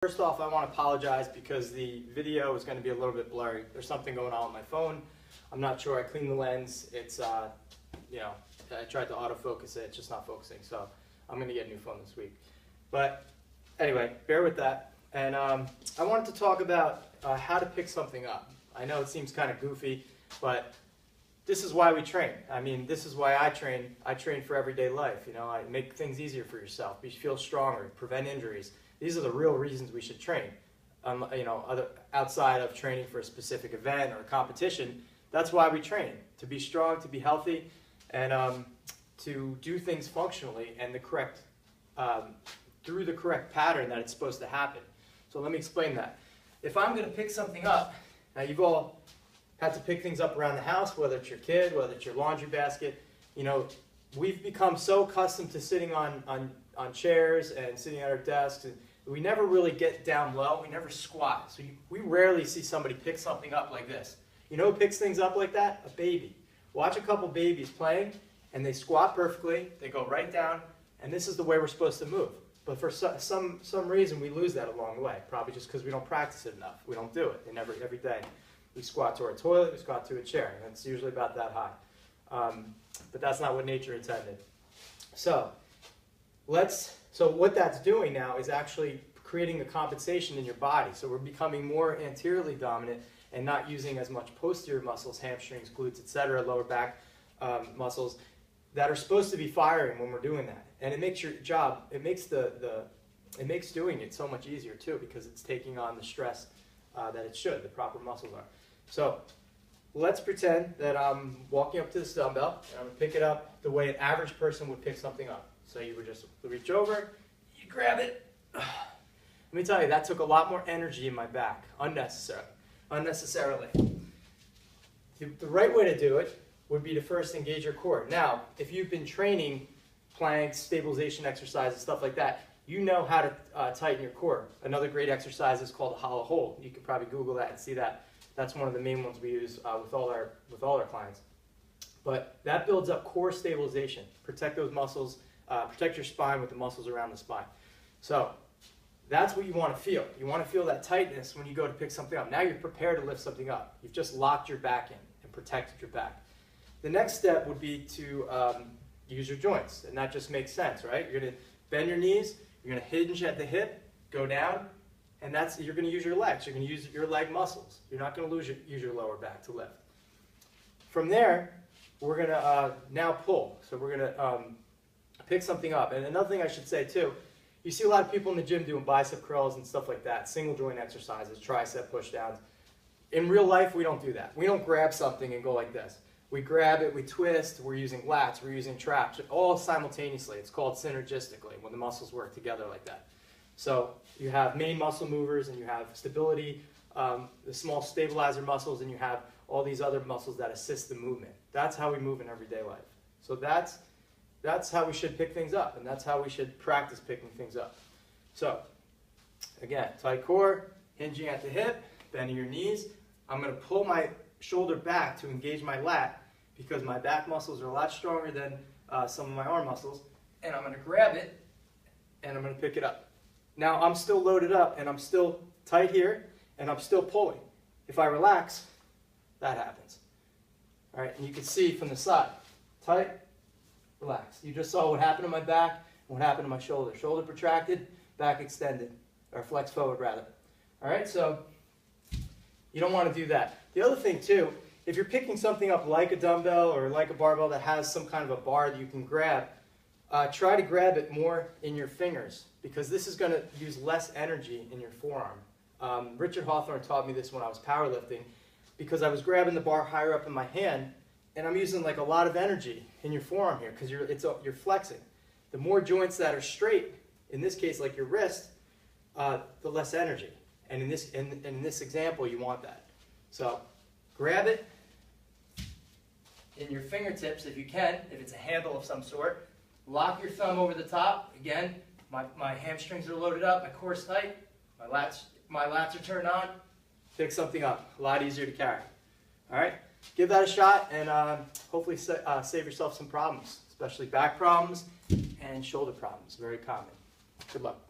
First off, I want to apologize because the video is going to be a little bit blurry. There's something going on with my phone. I'm not sure. I cleaned the lens. It's, I tried to autofocus it. It's just not focusing. So I'm going to get a new phone this week. But anyway, bear with that. And I wanted to talk about how to pick something up. I know it seems kind of goofy, but this is why we train. I mean, this is why I train. I train for everyday life. You know, I make things easier for yourself. You feel stronger, prevent injuries. These are the real reasons we should train. Outside of training for a specific event or competition, that's why we train. To be strong, to be healthy, and to do things functionally and through the correct pattern that it's supposed to happen. So let me explain that. If I'm going to pick something up, now you've all had to pick things up around the house, whether it's your kid, whether it's your laundry basket. You know, we've become so accustomed to sitting on chairs and sitting at our desks, and we never really get down low. We never squat. So we rarely see somebody pick something up like this. You know who picks things up like that? A baby. Watch a couple babies playing, and they squat perfectly. They go right down, and this is the way we're supposed to move. But for some reason, we lose that along the way. Probably just because we don't practice it enough. We don't do it. And every day, we squat to our toilet, we squat to a chair, and it's usually about that high. But that's not what nature intended. So what that's doing now is actually creating the compensation in your body. So we're becoming more anteriorly dominant and not using as much posterior muscles, hamstrings, glutes, etc., lower back muscles that are supposed to be firing when we're doing that. And it makes your job, it makes doing it so much easier too, because it's taking on the stress that it should, the proper muscles are. So let's pretend that I'm walking up to this dumbbell and I'm going to pick it up the way an average person would pick something up. So you would just reach over, you grab it. Let me tell you, that took a lot more energy in my back, unnecessarily. The right way to do it would be to first engage your core. Now, if you've been training planks, stabilization exercises, stuff like that, you know how to tighten your core. Another great exercise is called a hollow hold. You can probably Google that and see that. That's one of the main ones we use with all our clients. But that builds up core stabilization. Protect those muscles. Protect your spine with the muscles around the spine. So that's what you want to feel. You want to feel that tightness when you go to pick something up. Now you're prepared to lift something up. You've just locked your back in and protected your back. The next step would be to use your joints, and that just makes sense, right? You're going to bend your knees, you're going to hinge at the hip, go down, and you're going to use your legs. You're going to use your leg muscles. You're not going to use your lower back to lift. From there, we're going to now pull. So we're going to pick something up. And another thing I should say too, you see a lot of people in the gym doing bicep curls and stuff like that, single joint exercises, tricep push downs. In real life, we don't do that. We don't grab something and go like this. We grab it, we twist, we're using lats, we're using traps, all simultaneously. It's called synergistically, when the muscles work together like that. So you have main muscle movers, and you have stability, the small stabilizer muscles, and you have all these other muscles that assist the movement. That's how we move in everyday life. So that's how we should pick things up, and that's how we should practice picking things up. So again, tight core, hinging at the hip, bending your knees. I'm going to pull my shoulder back to engage my lat, because my back muscles are a lot stronger than some of my arm muscles, and I'm going to grab it and I'm going to pick it up. Now I'm still loaded up and I'm still tight here and I'm still pulling. If I relax, that happens. All right, and you can see from the side, tight, relax. You just saw what happened to my back and what happened to my shoulder. Shoulder protracted, back extended, or flex forward rather. All right, so you don't want to do that. The other thing too, if you're picking something up like a dumbbell or like a barbell that has some kind of a bar that you can grab, try to grab it more in your fingers, because this is going to use less energy in your forearm. Richard Hawthorne taught me this when I was powerlifting, because I was grabbing the bar higher up in my hand, and I'm using like a lot of energy in your forearm here, because you're flexing. The more joints that are straight, in this case like your wrist, the less energy. And in this example, you want that. So grab it in your fingertips if you can, if it's a handle of some sort. Lock your thumb over the top. Again, my hamstrings are loaded up, my core's tight, my lats are turned on. Pick something up. A lot easier to carry. All right? Give that a shot, and hopefully save yourself some problems, especially back problems and shoulder problems. Very common. Good luck.